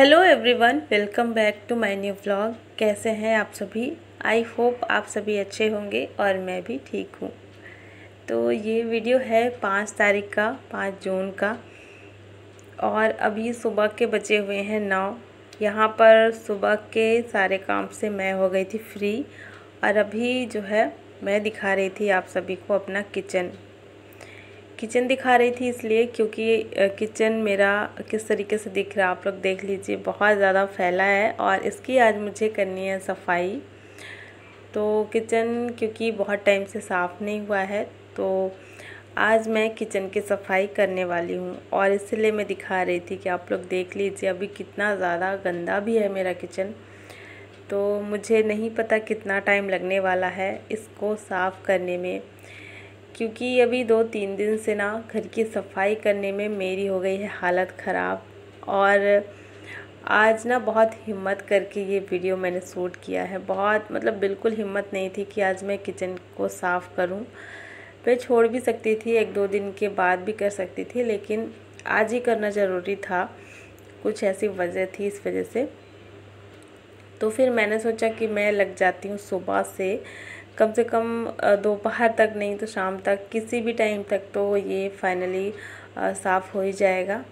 Hello everyone, welcome back to my new vlog. कैसे हैं आप सभी? आई होप आप सभी अच्छे होंगे और मैं भी ठीक हूँ। तो ये वीडियो है 5 तारीख का, 5 जून का, और अभी सुबह के बजे हुए हैं 9। यहाँ पर सुबह के सारे काम से मैं हो गई थी फ्री, और अभी जो है मैं दिखा रही थी आप सभी को अपना किचन दिखा रही थी, इसलिए क्योंकि किचन मेरा किस तरीके से दिख रहा है आप लोग देख लीजिए। बहुत ज़्यादा फैला है और इसकी आज मुझे करनी है सफाई। तो किचन क्योंकि बहुत टाइम से साफ़ नहीं हुआ है, तो आज मैं किचन की सफाई करने वाली हूँ, और इसलिए मैं दिखा रही थी कि आप लोग देख लीजिए अभी कितना ज़्यादा गंदा भी है मेरा किचन। तो मुझे नहीं पता कितना टाइम लगने वाला है इसको साफ़ करने में, क्योंकि अभी 2-3 दिन से ना घर की सफाई करने में मेरी हो गई है हालत ख़राब। और आज ना बहुत हिम्मत करके ये वीडियो मैंने शूट किया है। बहुत मतलब बिल्कुल हिम्मत नहीं थी कि आज मैं किचन को साफ़ करूं। मैं छोड़ भी सकती थी, 1-2 दिन के बाद भी कर सकती थी, लेकिन आज ही करना ज़रूरी था। कुछ ऐसी वजह थी, इस वजह से तो फिर मैंने सोचा कि मैं लग जाती हूँ सुबह से कम दोपहर तक, नहीं तो शाम तक, किसी भी टाइम तक तो ये फाइनली साफ़ हो ही जाएगा।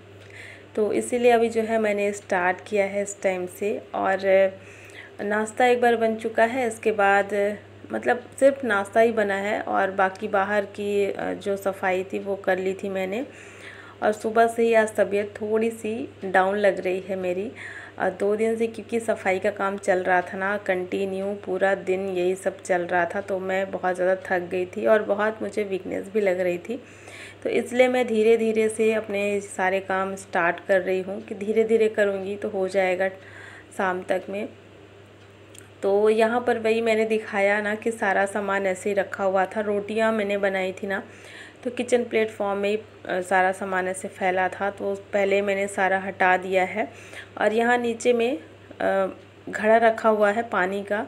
तो इसीलिए अभी जो है मैंने स्टार्ट किया है इस टाइम से। और नाश्ता एक बार बन चुका है, इसके बाद मतलब सिर्फ नाश्ता ही बना है, और बाकी बाहर की जो सफाई थी वो कर ली थी मैंने। और सुबह से ही आज तबीयत थोड़ी सी डाउन लग रही है मेरी। 2 दिन से क्योंकि सफाई का काम चल रहा था ना, कंटिन्यू पूरा दिन यही सब चल रहा था, तो मैं बहुत ज़्यादा थक गई थी और बहुत मुझे वीकनेस भी लग रही थी। तो इसलिए मैं धीरे धीरे से अपने सारे काम स्टार्ट कर रही हूँ कि धीरे धीरे करूँगी तो हो जाएगा शाम तक में। तो यहाँ पर वही मैंने दिखाया ना कि सारा सामान ऐसे ही रखा हुआ था। रोटियाँ मैंने बनाई थी ना, तो किचन प्लेटफॉर्म में ही सारा सामान ऐसे फैला था, तो पहले मैंने सारा हटा दिया है। और यहाँ नीचे में घड़ा रखा हुआ है पानी का,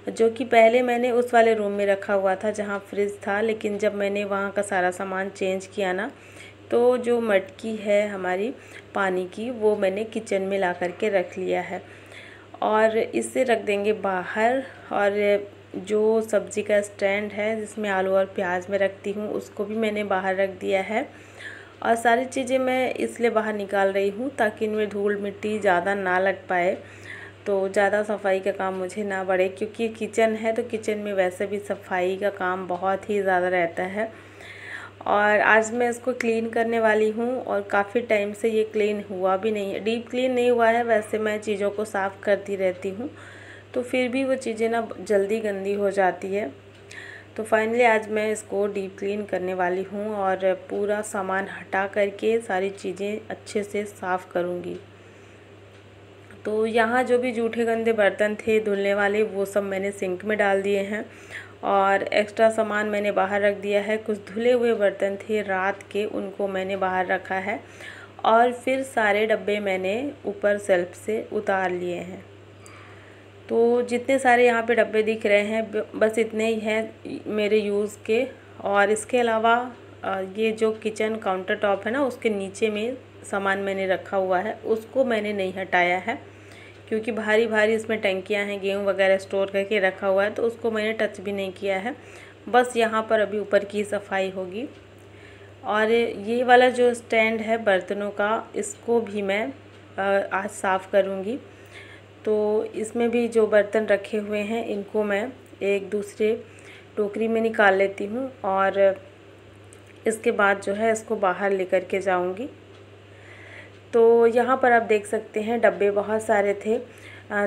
जो कि पहले मैंने उस वाले रूम में रखा हुआ था जहाँ फ्रिज था, लेकिन जब मैंने वहाँ का सारा सामान चेंज किया ना, तो जो मटकी है हमारी पानी की वो मैंने किचन में ला करके रख लिया है। और इसे रख देंगे बाहर। और जो सब्ज़ी का स्टैंड है जिसमें आलू और प्याज में रखती हूँ, उसको भी मैंने बाहर रख दिया है। और सारी चीज़ें मैं इसलिए बाहर निकाल रही हूँ ताकि इनमें धूल मिट्टी ज़्यादा ना लग पाए, तो ज़्यादा सफाई का काम मुझे ना बढ़े, क्योंकि किचन है तो किचन में वैसे भी सफाई का काम बहुत ही ज़्यादा रहता है। और आज मैं इसको क्लीन करने वाली हूँ, और काफ़ी टाइम से ये क्लीन हुआ भी नहीं है, डीप क्लीन नहीं हुआ है। वैसे मैं चीज़ों को साफ़ करती रहती हूँ, तो फिर भी वो चीज़ें ना जल्दी गंदी हो जाती है। तो फाइनली आज मैं इसको डीप क्लीन करने वाली हूँ, और पूरा सामान हटा करके सारी चीज़ें अच्छे से साफ़ करूँगी। तो यहाँ जो भी जूठे गंदे बर्तन थे धुलने वाले, वो सब मैंने सिंक में डाल दिए हैं, और एक्स्ट्रा सामान मैंने बाहर रख दिया है। कुछ धुले हुए बर्तन थे रात के, उनको मैंने बाहर रखा है, और फिर सारे डब्बे मैंने ऊपर सेल्फ से उतार लिए हैं। तो जितने सारे यहाँ पे डब्बे दिख रहे हैं, बस इतने ही हैं मेरे यूज़ के। और इसके अलावा ये जो किचन काउंटर टॉप है ना, उसके नीचे में सामान मैंने रखा हुआ है, उसको मैंने नहीं हटाया है, क्योंकि भारी भारी इसमें टंकियाँ हैं, गेहूँ वगैरह स्टोर करके रखा हुआ है, तो उसको मैंने टच भी नहीं किया है। बस यहाँ पर अभी ऊपर की सफाई होगी। और ये वाला जो स्टैंड है बर्तनों का, इसको भी मैं आज साफ़ करूँगी। तो इसमें भी जो बर्तन रखे हुए हैं, इनको मैं एक दूसरे टोकरी में निकाल लेती हूँ, और इसके बाद जो है इसको बाहर लेकर के जाऊँगी। तो यहाँ पर आप देख सकते हैं डब्बे बहुत सारे थे,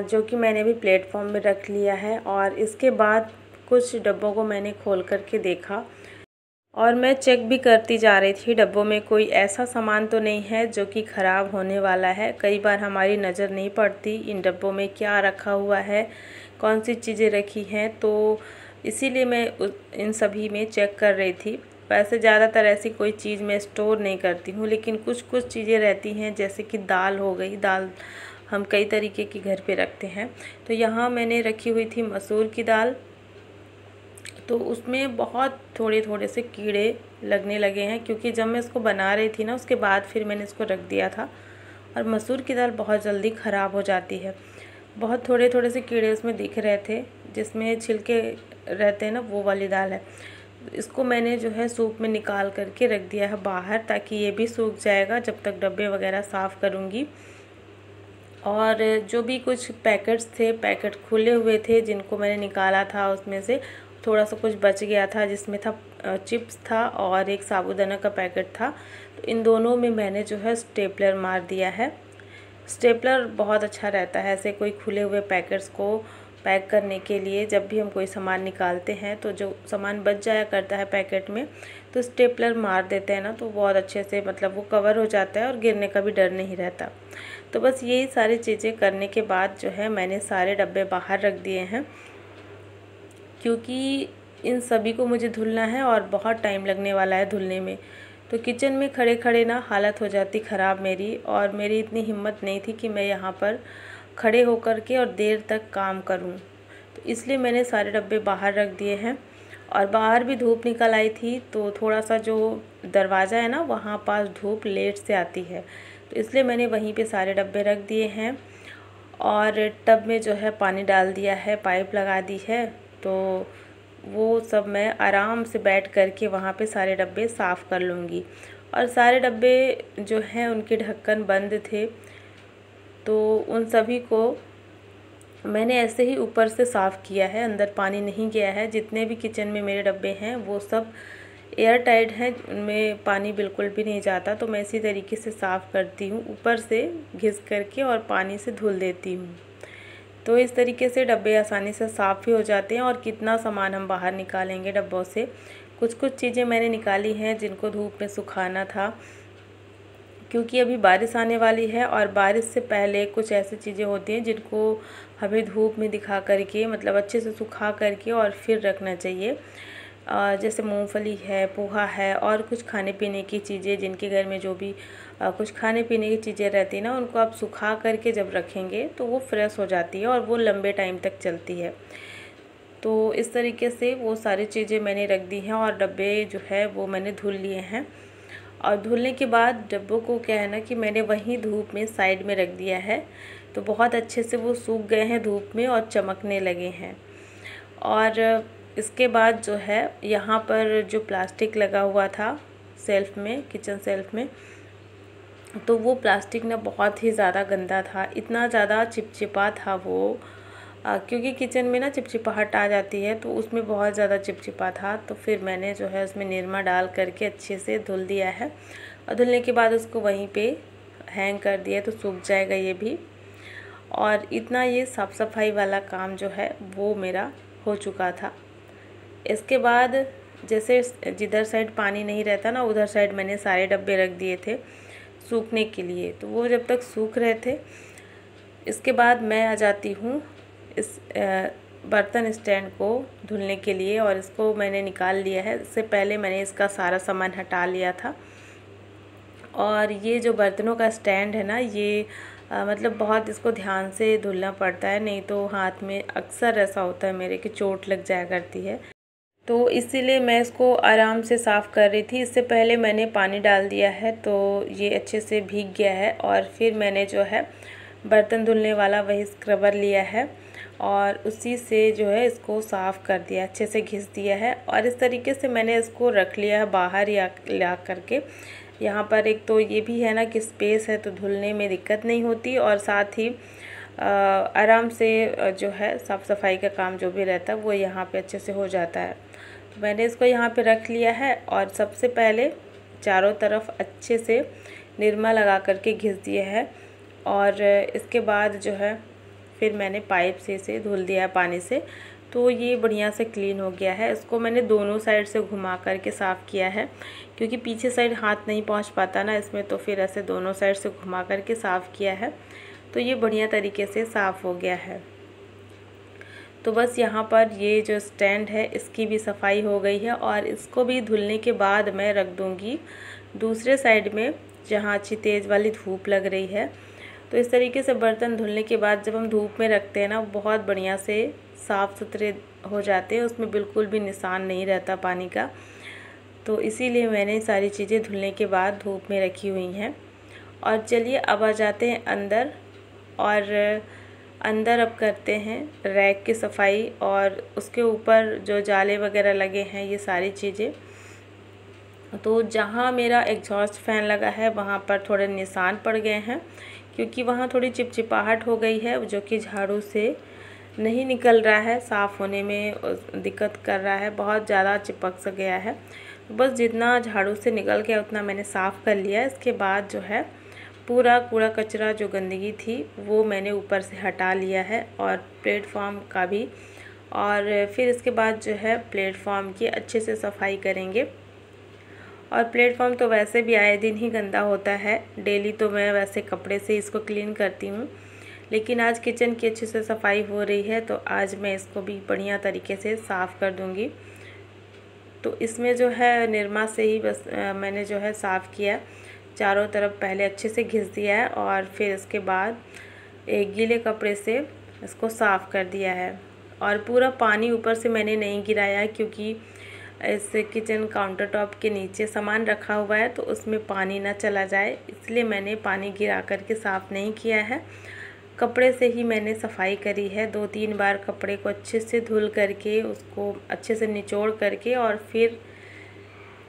जो कि मैंने भी प्लेटफॉर्म में रख लिया है। और इसके बाद कुछ डब्बों को मैंने खोल करके देखा, और मैं चेक भी करती जा रही थी डब्बों में कोई ऐसा सामान तो नहीं है जो कि ख़राब होने वाला है। कई बार हमारी नज़र नहीं पड़ती इन डब्बों में क्या रखा हुआ है, कौन सी चीज़ें रखी हैं, तो इसीलिए मैं इन सभी में चेक कर रही थी। वैसे ज़्यादातर ऐसी कोई चीज़ मैं स्टोर नहीं करती हूँ, लेकिन कुछ कुछ चीज़ें रहती हैं, जैसे कि दाल हो गई। दाल हम कई तरीके की घर पे रखते हैं, तो यहाँ मैंने रखी हुई थी मसूर की दाल, तो उसमें बहुत थोड़े थोड़े से कीड़े लगने लगे हैं, क्योंकि जब मैं इसको बना रही थी ना, उसके बाद फिर मैंने इसको रख दिया था, और मसूर की दाल बहुत जल्दी ख़राब हो जाती है। बहुत थोड़े थोड़े से कीड़े उसमें दिख रहे थे, जिसमें छिलके रहते हैं ना, वो वाली दाल है। इसको मैंने जो है सूप में निकाल करके रख दिया है बाहर, ताकि ये भी सूख जाएगा जब तक डब्बे वगैरह साफ़ करूँगी। और जो भी कुछ पैकेट्स थे, पैकेट खुले हुए थे जिनको मैंने निकाला था, उसमें से थोड़ा सा कुछ बच गया था, जिसमें था चिप्स था और एक साबूदाना का पैकेट था। तो इन दोनों में मैंने जो है स्टेपलर मार दिया है। स्टेपलर बहुत अच्छा रहता है ऐसे कोई खुले हुए पैकेट्स को पैक करने के लिए। जब भी हम कोई सामान निकालते हैं तो जो सामान बच जाया करता है पैकेट में, तो स्टेपलर मार देते हैं ना, तो बहुत अच्छे से मतलब वो कवर हो जाता है और गिरने का भी डर नहीं रहता। तो बस यही सारी चीज़ें करने के बाद जो है मैंने सारे डब्बे बाहर रख दिए हैं, क्योंकि इन सभी को मुझे धुलना है और बहुत टाइम लगने वाला है धुलने में। तो किचन में खड़े खड़े ना हालत हो जाती ख़राब मेरी, और मेरी इतनी हिम्मत नहीं थी कि मैं यहाँ पर खड़े होकर के और देर तक काम करूँ। तो इसलिए मैंने सारे डब्बे बाहर रख दिए हैं। और बाहर भी धूप निकल आई थी, तो थोड़ा सा जो दरवाज़ा है ना, वहाँ पास धूप लेट से आती है, तो इसलिए मैंने वहीं पे सारे डब्बे रख दिए हैं। और टब में जो है पानी डाल दिया है, पाइप लगा दी है, तो वो सब मैं आराम से बैठ करके वहाँ पे सारे डब्बे साफ़ कर लूँगी। और सारे डब्बे जो हैं उनके ढक्कन बंद थे, तो उन सभी को मैंने ऐसे ही ऊपर से साफ़ किया है, अंदर पानी नहीं गया है। जितने भी किचन में मेरे डब्बे हैं वो सब एयर टाइट हैं, उनमें पानी बिल्कुल भी नहीं जाता। तो मैं इसी तरीके से साफ़ करती हूँ, ऊपर से घिस करके और पानी से धुल देती हूँ। तो इस तरीके से डब्बे आसानी से साफ़ भी हो जाते हैं। और कितना सामान हम बाहर निकालेंगे डब्बों से। कुछ कुछ चीज़ें मैंने निकाली हैं जिनको धूप में सुखाना था, क्योंकि अभी बारिश आने वाली है, और बारिश से पहले कुछ ऐसी चीज़ें होती हैं जिनको हमें धूप में दिखा करके, मतलब अच्छे से सुखा करके और फिर रखना चाहिए। जैसे मूंगफली है, पोहा है, और कुछ खाने पीने की चीज़ें, जिनके घर में जो भी कुछ खाने पीने की चीज़ें रहती हैं ना, उनको आप सुखा करके जब रखेंगे तो वो फ्रेश हो जाती है और वो लंबे टाइम तक चलती है। तो इस तरीके से वो सारी चीज़ें मैंने रख दी हैं, और डब्बे जो है वो मैंने धुल लिए हैं। और धुलने के बाद डब्बों को क्या है ना कि मैंने वहीं धूप में साइड में रख दिया है, तो बहुत अच्छे से वो सूख गए हैं धूप में और चमकने लगे हैं। और इसके बाद जो है यहाँ पर जो प्लास्टिक लगा हुआ था सेल्फ में, किचन सेल्फ में, तो वो प्लास्टिक ना बहुत ही ज़्यादा गंदा था, इतना ज़्यादा चिपचिपा था वो, क्योंकि किचन में ना चिपचिपाहट आ जाती है, तो उसमें बहुत ज़्यादा चिपचिपा था। तो फिर मैंने जो है उसमें निरमा डाल करके अच्छे से धुल दिया है, और धुलने के बाद उसको वहीं पे हैंग कर दिया, तो सूख जाएगा ये भी। और इतना ये साफ़ सफाई वाला काम जो है वो मेरा हो चुका था। इसके बाद जैसे जिधर साइड पानी नहीं रहता ना, उधर साइड मैंने सारे डब्बे रख दिए थे सूखने के लिए। तो वो जब तक सूख रहे थे, इसके बाद मैं आ जाती हूँ इस बर्तन स्टैंड को धुलने के लिए, और इसको मैंने निकाल लिया है। इससे पहले मैंने इसका सारा सामान हटा लिया था। और ये जो बर्तनों का स्टैंड है ना, ये मतलब बहुत इसको ध्यान से धुलना पड़ता है, नहीं तो हाथ में अक्सर ऐसा होता है मेरे कि चोट लग जाया करती है। तो इसीलिए मैं इसको आराम से साफ़ कर रही थी। इससे पहले मैंने पानी डाल दिया है, तो ये अच्छे से भीग गया है। और फिर मैंने जो है बर्तन धुलने वाला वही स्क्रबर लिया है, और उसी से जो है इसको साफ़ कर दिया, अच्छे से घिस दिया है। और इस तरीके से मैंने इसको रख लिया है बाहर या ला करके। यहाँ पर एक तो ये भी है ना कि स्पेस है, तो धुलने में दिक्कत नहीं होती, और साथ ही आराम से जो है साफ़ सफाई का काम जो भी रहता है वो यहाँ पे अच्छे से हो जाता है। तो मैंने इसको यहाँ पे रख लिया है, और सबसे पहले चारों तरफ अच्छे से निरमा लगा करके घिस दिया है। और इसके बाद जो है फिर मैंने पाइप से इसे धुल दिया है पानी से, तो ये बढ़िया से क्लीन हो गया है। इसको मैंने दोनों साइड से घुमा करके साफ़ किया है, क्योंकि पीछे साइड हाथ नहीं पहुंच पाता ना इसमें, तो फिर ऐसे दोनों साइड से घुमा करके साफ़ किया है। तो ये बढ़िया तरीके से साफ़ हो गया है। तो बस यहाँ पर ये जो स्टैंड है इसकी भी सफाई हो गई है, और इसको भी धुलने के बाद मैं रख दूँगी दूसरे साइड में, जहाँ अच्छी तेज़ वाली धूप लग रही है। तो इस तरीके से बर्तन धुलने के बाद जब हम धूप में रखते हैं ना, बहुत बढ़िया से साफ़ सुथरे हो जाते हैं, उसमें बिल्कुल भी निशान नहीं रहता पानी का। तो इसीलिए मैंने सारी चीज़ें धुलने के बाद धूप में रखी हुई हैं। और चलिए अब आ जाते हैं अंदर, और अंदर अब करते हैं रैक की सफाई और उसके ऊपर जो जाले वगैरह लगे हैं ये सारी चीज़ें। तो जहाँ मेरा एग्जॉस्ट फैन लगा है वहाँ पर थोड़े निशान पड़ गए हैं, क्योंकि वहाँ थोड़ी चिपचिपाहट हो गई है जो कि झाड़ू से नहीं निकल रहा है, साफ़ होने में दिक्कत कर रहा है, बहुत ज़्यादा चिपक सा गया है। बस जितना झाड़ू से निकल गया उतना मैंने साफ़ कर लिया। इसके बाद जो है पूरा कूड़ा कचरा जो गंदगी थी वो मैंने ऊपर से हटा लिया है, और प्लेटफॉर्म का भी। और फिर इसके बाद जो है प्लेटफॉर्म की अच्छे से सफाई करेंगे। और प्लेटफॉर्म तो वैसे भी आए दिन ही गंदा होता है, डेली तो मैं वैसे कपड़े से इसको क्लीन करती हूँ, लेकिन आज किचन की अच्छे से सफाई हो रही है तो आज मैं इसको भी बढ़िया तरीके से साफ़ कर दूँगी। तो इसमें जो है निरमा से ही बस मैंने जो है साफ़ किया, चारों तरफ पहले अच्छे से घिस दिया है और फिर इसके बाद एक गीले कपड़े से इसको साफ़ कर दिया है। और पूरा पानी ऊपर से मैंने नहीं गिराया, क्योंकि इस किचन काउंटर टॉप के नीचे सामान रखा हुआ है तो उसमें पानी ना चला जाए, इसलिए मैंने पानी गिरा करके साफ़ नहीं किया है। कपड़े से ही मैंने सफाई करी है, 2-3 बार कपड़े को अच्छे से धुल करके उसको अच्छे से निचोड़ करके और फिर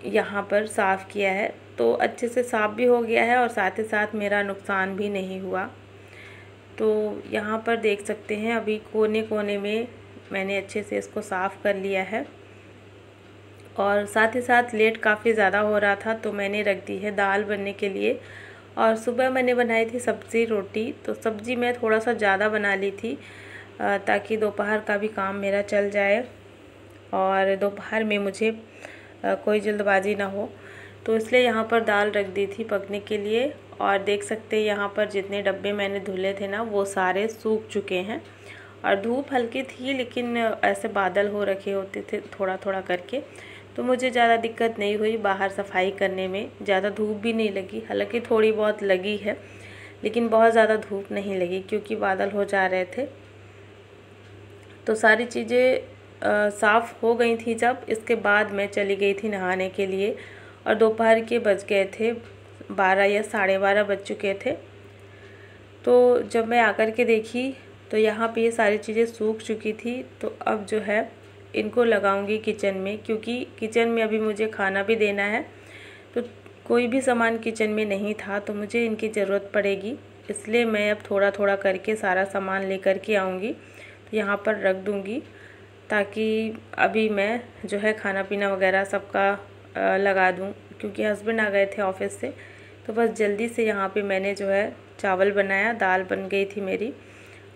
यहाँ पर साफ़ किया है। तो अच्छे से साफ़ भी हो गया है और साथ ही साथ मेरा नुकसान भी नहीं हुआ। तो यहाँ पर देख सकते हैं अभी कोने कोने में मैंने अच्छे से इसको साफ़ कर लिया है। और साथ ही साथ लेट काफ़ी ज़्यादा हो रहा था तो मैंने रख दी है दाल बनने के लिए। और सुबह मैंने बनाई थी सब्ज़ी रोटी, तो सब्ज़ी मैं थोड़ा सा ज़्यादा बना ली थी ताकि दोपहर का भी काम मेरा चल जाए और दोपहर में मुझे कोई जल्दबाजी ना हो। तो इसलिए यहाँ पर दाल रख दी थी पकने के लिए। और देख सकते हैं यहाँ पर जितने डब्बे मैंने धुले थे ना वो सारे सूख चुके हैं। और धूप हल्की थी लेकिन ऐसे बादल हो रखे होते थे थोड़ा थोड़ा करके, तो मुझे ज़्यादा दिक्कत नहीं हुई बाहर सफाई करने में। ज़्यादा धूप भी नहीं लगी, हालांकि थोड़ी बहुत लगी है लेकिन बहुत ज़्यादा धूप नहीं लगी क्योंकि बादल हो जा रहे थे। तो सारी चीज़ें साफ़ हो गई थी जब इसके बाद मैं चली गई थी नहाने के लिए। और दोपहर के बज गए थे 12 या 12:30 बज चुके थे। तो जब मैं आकर के देखी तो यहाँ पे ये सारी चीज़ें सूख चुकी थी। तो अब जो है इनको लगाऊंगी किचन में, क्योंकि किचन में अभी मुझे खाना भी देना है। तो कोई भी सामान किचन में नहीं था तो मुझे इनकी ज़रूरत पड़ेगी, इसलिए मैं अब थोड़ा थोड़ा करके सारा सामान लेकर के आऊँगी, तो यहाँ पर रख दूँगी ताकि अभी मैं जो है खाना पीना वगैरह सबका लगा दूँ। क्योंकि हस्बैंड आ गए थे ऑफिस से, तो बस जल्दी से यहाँ पे मैंने जो है चावल बनाया, दाल बन गई थी मेरी,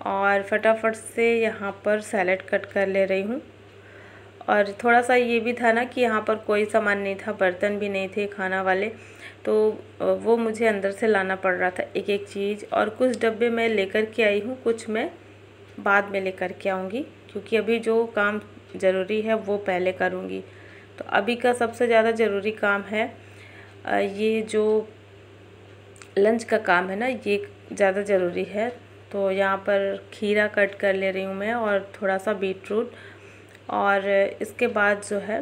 और फटाफट से यहाँ पर सैलेड कट कर ले रही हूँ। और थोड़ा सा ये भी था ना कि यहाँ पर कोई सामान नहीं था, बर्तन भी नहीं थे खाना वाले, तो वो मुझे अंदर से लाना पड़ रहा था एक एक चीज़। और कुछ डब्बे मैं लेकर के आई हूँ, कुछ मैं बाद में लेकर के आऊँगी, क्योंकि अभी जो काम ज़रूरी है वो पहले करूँगी। तो अभी का सबसे ज़्यादा ज़रूरी काम है ये जो लंच का काम है ना, ये ज़्यादा ज़रूरी है। तो यहाँ पर खीरा कट कर ले रही हूँ मैं और थोड़ा सा बीटरूट। और इसके बाद जो है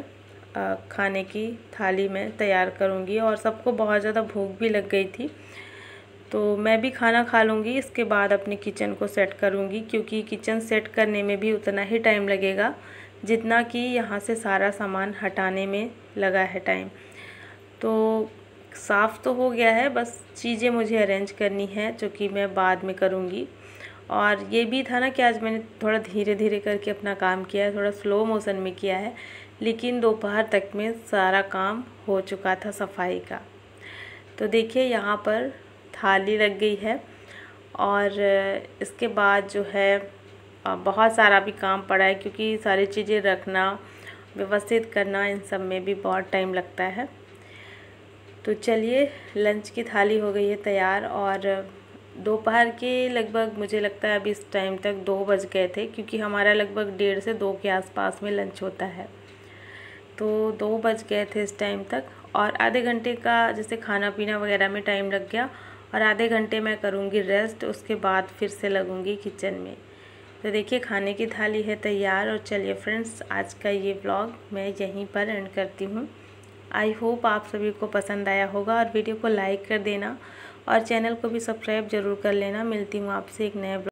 खाने की थाली में तैयार करूँगी। और सबको बहुत ज़्यादा भूख भी लग गई थी, तो मैं भी खाना खा लूँगी, इसके बाद अपने किचन को सेट करूँगी, क्योंकि किचन सेट करने में भी उतना ही टाइम लगेगा जितना कि यहाँ से सारा सामान हटाने में लगा है टाइम। तो साफ़ तो हो गया है, बस चीज़ें मुझे अरेंज करनी है जो कि मैं बाद में करूँगी। और ये भी था ना कि आज मैंने थोड़ा धीरे धीरे करके अपना काम किया है, थोड़ा स्लो मोशन में किया है, लेकिन दोपहर तक में सारा काम हो चुका था सफाई का। तो देखिए यहाँ पर थाली लग गई है। और इसके बाद जो है बहुत सारा भी काम पड़ा है, क्योंकि सारी चीज़ें रखना, व्यवस्थित करना, इन सब में भी बहुत टाइम लगता है। तो चलिए लंच की थाली हो गई है तैयार। और दोपहर के लगभग मुझे लगता है अभी इस टाइम तक 2 बज गए थे, क्योंकि हमारा लगभग 1:30 से 2 के आसपास में लंच होता है। तो 2 बज गए थे इस टाइम तक। और आधे घंटे का जैसे खाना पीना वगैरह में टाइम लग गया, और आधे घंटे मैं करूँगी रेस्ट, उसके बाद फिर से लगूँगी किचन में। तो देखिए खाने की थाली है तैयार। और चलिए फ्रेंड्स, आज का ये व्लॉग मैं यहीं पर एंड करती हूँ। आई होप आप सभी को पसंद आया होगा और वीडियो को लाइक कर देना और चैनल को भी सब्सक्राइब ज़रूर कर लेना। मिलती हूँ आपसे एक नए